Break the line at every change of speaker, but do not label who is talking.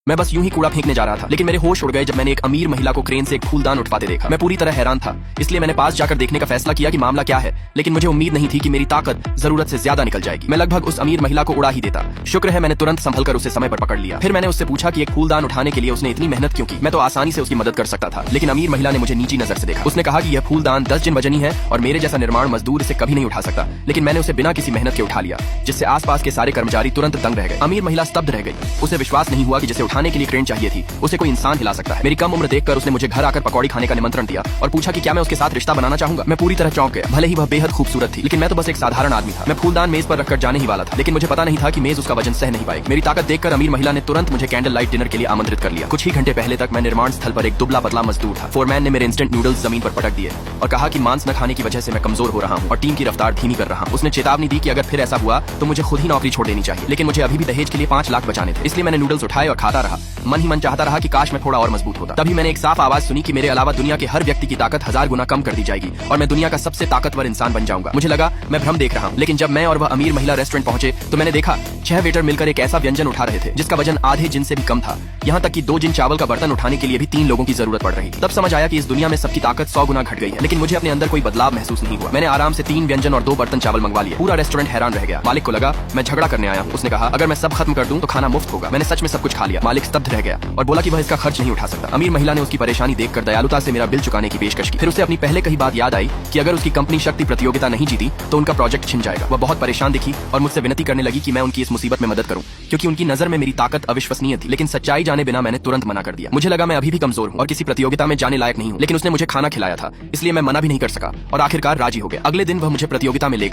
मैं बस यूं ही कूड़ा फेंकने जा रहा था, लेकिन मेरे होश उड़ गए जब मैंने एक अमीर महिला को क्रेन से एक फूलदान उठवाते देखा। मैं पूरी तरह हैरान था, इसलिए मैंने पास जाकर देखने का फैसला किया कि मामला क्या है, लेकिन मुझे उम्मीद नहीं थी कि मेरी ताकत जरूरत से ज्यादा निकल जाएगी। मैं लगभग उस अमीर महिला को उड़ा ही देता। शुक्र है मैंने तुरंत संभल कर उसे समय पर पकड़ लिया। फिर मैंने उससे पूछा कि एक फूलदान उठाने के लिए उसने इतनी मेहनत क्यों की। मैं तो आसानी से उसकी मदद कर सकता था, लेकिन अमीर महिला ने मुझे नीची नजर से देखा। उसने कहा कि यह फूलदान 10 जिन वजनी है और मेरे जैसा निर्माण मजदूर इसे कभी नहीं उठा सकता, लेकिन मैंने उसे बिना किसी मेहनत के उठा लिया, जिससे आसपास के सारे कर्मचारी तुरंत दंग रह गए। अमीर महिला स्तब्ध रह गई। उसे विश्वास नहीं हुआ कि जिसे उठाने के लिए क्रेन चाहिए थी उसे कोई इंसान हिला सकता है। मेरी कम उम्र देखकर उसने मुझे घर आकर पकौड़ी खाने का निमंत्रण दिया और पूछा कि क्या मैं उसके साथ रिश्ता बनाना चाहूंगा। मैं पूरी तरह चौंक गया। भले ही वह बेहद खूबसूरत थी, लेकिन मैं तो बस एक साधारण आदमी था। मैं फूलदान मेज पर रखकर जाने ही वाला था, लेकिन मुझे पता नहीं था कि मेज उसका वजन सह नहीं पाएगी। मेरी ताकत देखकर अमीर महिला ने तुरंत मुझे कैंडल लाइट डिनर के लिए आमंत्रित कर लिया। कुछ ही घंटे पहले तक मैं निर्माण स्थल पर एक दुबला पतला मजदूर था। फोरमैन ने मेरे इंस्टेंट नूडल्स जमीन पर पटक दिए और कहा कि मांस न खाने की वजह से मैं कमजोर हो रहा हूँ और टीम की रफ्तार धीमी कर रहा हूँ। उसने चेतावनी दी कि अगर फिर ऐसा हुआ तो मुझे खुद ही नौकरी छोड़ देनी चाहिए, लेकिन मुझे अभी भी दहेज के लिए 5 लाख बचाने थे। इसलिए मैंने नूडल्स उठाए और खाता रहा। मन ही मन चाहता रहा कि काश मैं थोड़ा और मजबूत होता। तभी मैंने एक साफ आवाज सुनी कि मेरे अलावा दुनिया के हर व्यक्ति की ताकत 1000 गुना कम कर दी जाएगी और मैं दुनिया का सबसे ताकतवर इंसान बन जाऊंगा। मुझे लगा मैं भ्रम देख रहा हूँ, लेकिन जब मैं और वह अमीर महिला रेस्टोरेंट पहुंचे तो मैंने देखा 6 वेटर मिलकर एक ऐसा व्यंजन उठा रहे थे जिसका वजन आधे जिन से भी कम था। यहाँ तक कि 2 जिन चावल का बर्तन उठाने के लिए भी 3 लोगों की जरूरत पड़ रही। तब समझ आया कि इस दुनिया में सबकी ताकत 100 गुना घट गई है, लेकिन मुझे अपने अंदर कोई बदलाव महसूस नहीं हुआ। मैंने आराम से 3 व्यंजन और 2 बर्तन चावल मंगवा लिए। पूरा रेस्टोरेंट हैरान रह गया। मालिक को लगा मैं झगड़ा करने आया हूँ। उसने कहा अगर मैं सब खत्म कर दूं तो खाना मुफ्त होगा। मैंने सच में सब कुछ खा लिया। मालिक स्तब्ध रह गया और बोला कि वह इसका खर्च नहीं उठा सकता। अमीर महिला ने उसकी परेशानी देखकर दयालुता से मेरा बिल चुकाने की पेशकश की। फिर उसे अपनी पहले कही बात याद आई कि अगर उसकी कंपनी शक्ति प्रतियोगिता नहीं जीती तो उनका प्रोजेक्ट छिन जाएगा। वह बहुत परेशान दिखी और मुझसे विनती करने लगी कि मैं उनकी इस मुसीबत में मदद करूं, क्योंकि उनकी नजर में मेरी ताकत अविश्वसनीय थी। लेकिन सच्चाई जाने बिना मैंने तुरंत मना कर दिया। मुझे लगा मैं अभी भी कमजोर हूं और किसी प्रतियोगिता में जाने लायक नहीं हूं, लेकिन उसने मुझे खाना खिलाया था, इसलिए मैं मना भी नहीं कर सका और आखिरकार राजी हो गया। अगले दिन वह मुझे प्रतियोगिता में ले गई।